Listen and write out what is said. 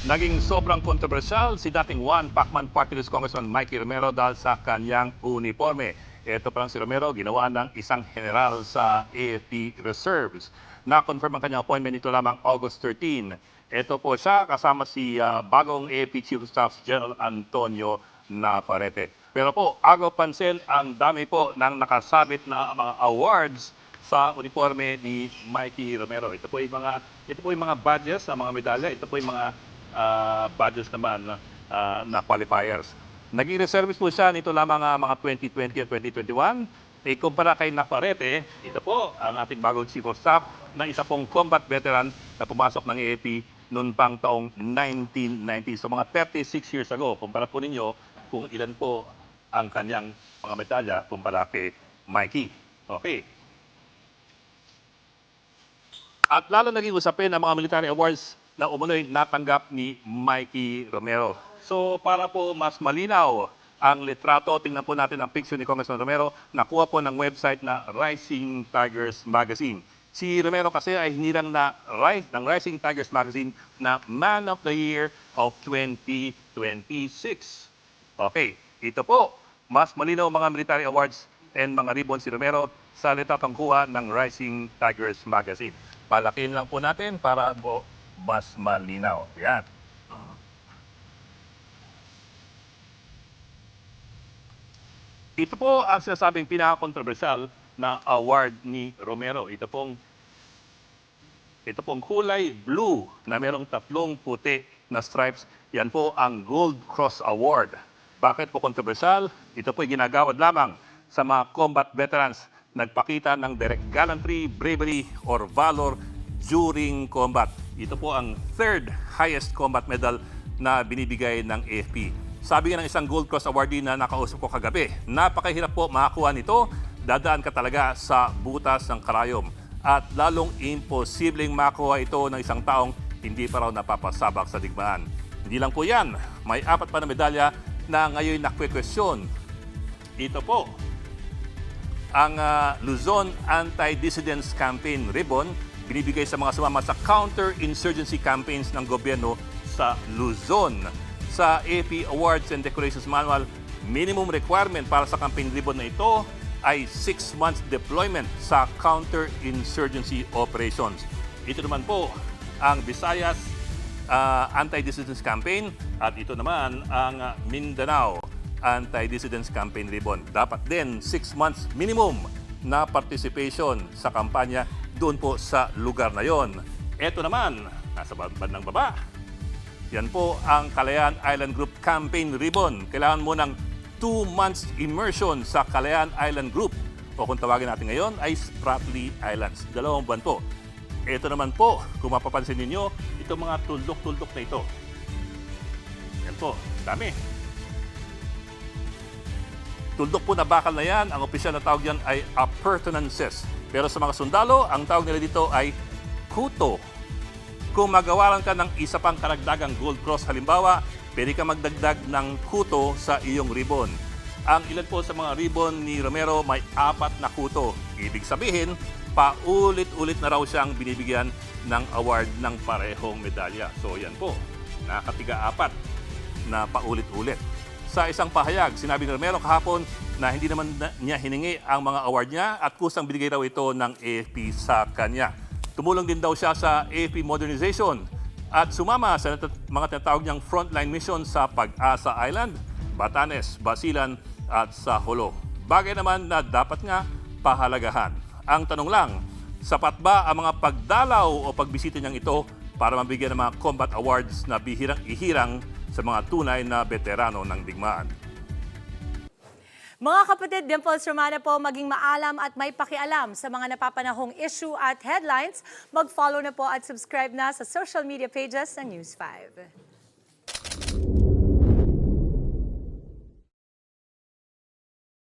Naging sobrang kontrobersyal si dating One Pacman Party List Congressman Mikey Romero dahil sa kanyang uniforme. Ito pa lang si Romero, ginawa ng isang general sa AFP Reserves. Na-confirm ang kanyang appointment nito lamang August 13. Ito po siya kasama si bagong AFP Chief of Staff General Antonio Navarrete. Pero po, agaw pansin, ang dami po ng nakasabit na mga awards sa uniforme ni Mikey Romero. Ito po yung mga badges, mga medalya. Ito po yung mga badges naman na qualifiers. Naging reservist po siya nito lamang mga 2020 at 2021. Ikumpara kay Navarrete, ito po ang ating bagong Chief of Staff na isa pong combat veteran na pumasok ng AFP noon pang taong 1990. So mga 36 years ago, kumpara po ninyo kung ilan po ang kanyang mga medalya kumpara kay Mikey. Okay. At lalo naging usapin ang mga military awards na umunoy natanggap ni Mikey Romero. So para po mas malinaw ang litrato, tingnan po natin ang picture ni Congressman Romero, nakuha po ng website na Rising Tigers Magazine. Si Romero kasi ay hinirang na ng Rising Tigers Magazine na Man of the Year of 2026. Okay, ito po, mas malinaw mga military awards and mga ribbons si Romero sa litratong kuha ng Rising Tigers Magazine. Palakin lang po natin para po mas malinaw. Yan. Ito po ang sinasabing pinaka-controversial na award ni Romero. Ito pong kulay blue na merong tatlong puti na stripes. Yan po ang Gold Cross Award. Bakit po controversial? Ito po ay ginagawad lamang sa mga combat veterans nagpakita ng direct gallantry, bravery, or valor during combat. Ito po ang third highest combat medal na binibigay ng AFP. Sabi nga ng isang Gold Cross awardee na nakausap ko kagabi, napakahirap po makakuha nito, dadaan ka talaga sa butas ng karayom. At lalong imposibleng makuha ito ng isang taong hindi pa raw napapasabak sa digmaan. Hindi lang po yan, may 4 pa na medalya na ngayon nakwe-question. Ito po, ang Luzon Anti-Dissidence Campaign Ribbon, binibigay sa mga sumama sa counter-insurgency campaigns ng gobyerno sa Luzon. Sa AP Awards and Decorations Manual, minimum requirement para sa campaign ribbon na ito ay 6 months deployment sa counter-insurgency operations. Ito naman po ang Visayas Anti-Dissidence Campaign at ito naman ang Mindanao Anti-Dissidence Campaign Ribbon. Dapat din 6 months minimum na participation sa kampanya doon po sa lugar na yon. Ito naman, nasa bandang baba. Yan po ang Kalayaan Island Group Campaign Ribbon. Kailangan mo ng 2 months immersion sa Kalayaan Island Group o kung tawagin natin ngayon ay Spratly Islands. 2 buwan po. Ito naman po, kung mapapansin ninyo, itong mga tuldok-tuldok na ito. Yan po, dami. Tuldok po na bakal na yan, ang opisyal na tawag yan ay appurtenances. Pero sa mga sundalo, ang tawag nila dito ay kuto. Kung magawaran ka ng isa pang karagdagang Gold Cross, halimbawa, pwede ka magdagdag ng kuto sa iyong ribbon. Ang ilan po sa mga ribbon ni Romero may 4 na kuto. Ibig sabihin, paulit-ulit na raw siyang binibigyan ng award ng parehong medalya. So yan po, nakatiga-4 na paulit-ulit. Sa isang pahayag, sinabi ni Romero kahapon na hindi naman niya hiningi ang mga award niya at kusang binigay raw ito ng AFP sa kanya. Tumulong din daw siya sa AFP modernization at sumama sa mga tinatawag niyang frontline mission sa Pag-asa Island, Batanes, Basilan at sa Jolo. Bagay naman na dapat nga pahalagahan. Ang tanong lang, sapat ba ang mga pagdalaw o pagbisita niyang ito para mabigyan ng mga combat awards na bihirang-ihirang sa mga tunay na veterano ng digmaan? Mga kapatid, Dimples Romana po, maging maalam at may pakialam sa mga napapanahong issue at headlines. Mag-follow na po at subscribe na sa social media pages ng News 5.